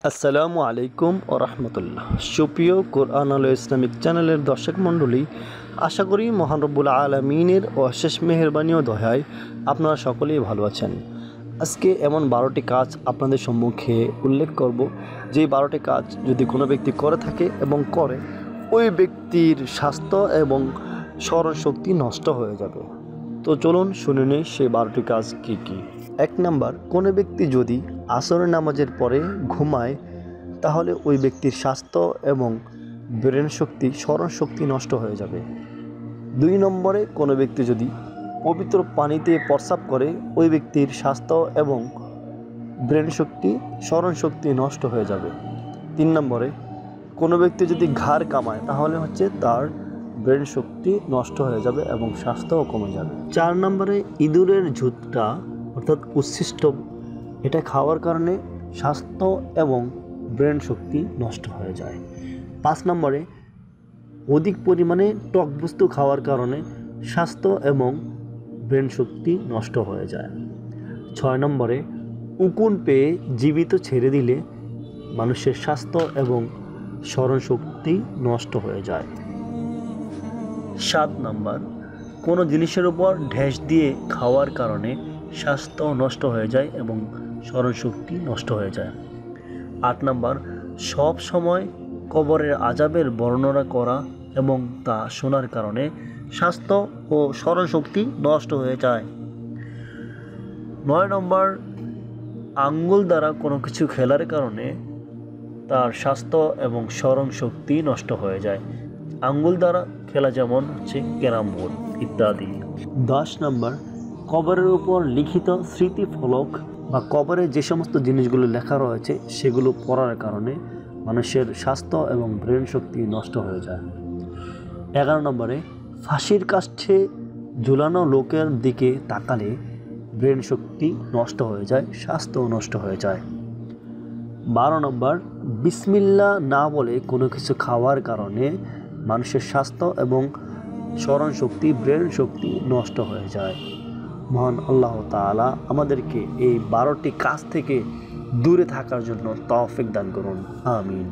আসসালামু আলাইকুম ও রহমতুল্লাহ। সুপ্রিয় কোরআন আলো ইসলামিক চ্যানেলের দর্শক মণ্ডলী, আশা করি মহান রব্বুল আলমিনের অশেষ মেহেরবানি ও দয়ায় আপনারা সকলেই ভালো আছেন। আজকে এমন 12টি কাজ আপনাদের সম্মুখে উল্লেখ করব, যে 12টি কাজ যদি কোনো ব্যক্তি করে থাকে এবং করে, ওই ব্যক্তির স্বাস্থ্য এবং স্মরণশক্তি নষ্ট হয়ে যাবে। তো চলুন শুনে নিই সেই 12টি কাজ কী কী। 1 নাম্বার, কোনো ব্যক্তি যদি আসরের নামাজের পরে ঘুমায়, তাহলে ওই ব্যক্তির স্বাস্থ্য এবং ব্রেন শক্তি, স্মরণশক্তি নষ্ট হয়ে যাবে। 2 নম্বরে, কোনো ব্যক্তি যদি পবিত্র পানিতে প্রস্রাব করে, ওই ব্যক্তির স্বাস্থ্য এবং ব্রেন শক্তি, স্মরণশক্তি নষ্ট হয়ে যাবে। 3 নম্বরে, কোনো ব্যক্তি যদি ঘাড় কামায়, তাহলে তার ব্রেন শক্তি নষ্ট হয়ে যাবে এবং স্বাস্থ্যও কমে যাবে। 4 নম্বরে, ইঁদুরের ঝুঁটটা অর্থাৎ উচ্ছিষ্ট, এটা খাওয়ার কারণে স্বাস্থ্য এবং ব্রেন শক্তি নষ্ট হয়ে যায়। 5 নম্বরে, অধিক পরিমাণে টক বস্তু খাওয়ার কারণে স্বাস্থ্য এবং ব্রেন শক্তি নষ্ট হয়ে যায়। 6 নম্বরে, উকুন পেয়ে জীবিত ছেড়ে দিলে মানুষের স্বাস্থ্য এবং স্মরণশক্তি নষ্ট হয়ে যায়। 7 নম্বর, কোনো জিনিসের উপর ঢেস দিয়ে খাওয়ার কারণে স্বাস্থ্য নষ্ট হয়ে যায় এবং স্মরণশক্তি নষ্ট হয়ে যায়। 8 নম্বর, সব সময় কবরের আযাবের বর্ণনা করা এবং তা শোনার কারণে স্বাস্থ্য ও স্মরণশক্তি নষ্ট হয়ে যায়। 9 নম্বর, আঙ্গুল দ্বারা কোনো কিছু খেলার কারণে তার স্বাস্থ্য এবং স্মরণশক্তি নষ্ট হয়ে যায়। আঙ্গুল দ্বারা খেলা যেমন ক্যারাম বোর্ড ইত্যাদি। 10 নম্বর, কবরের উপর লিখিত স্মৃতিফলক বা কবরে যে সমস্ত জিনিসগুলো লেখা রয়েছে সেগুলো পড়ার কারণে মানুষের স্বাস্থ্য এবং ব্রেন শক্তি নষ্ট হয়ে যায়। 11 নম্বরে, ফাঁসির কাছে ঝুলানো লোকের দিকে তাকালে ব্রেন শক্তি নষ্ট হয়ে যায়, স্বাস্থ্য নষ্ট হয়ে যায়। 12 নম্বর, বিসমিল্লাহ না বলে কোনো কিছু খাওয়ার কারণে মানুষের স্বাস্থ্য এবং স্মরণশক্তি, ব্রেন শক্তি নষ্ট হয়ে যায়। মহান আল্লাহ তাআলা আমাদেরকে এই 12টি কাজ থেকে দূরে থাকার জন্য তৌফিক দান করুন। আমিন।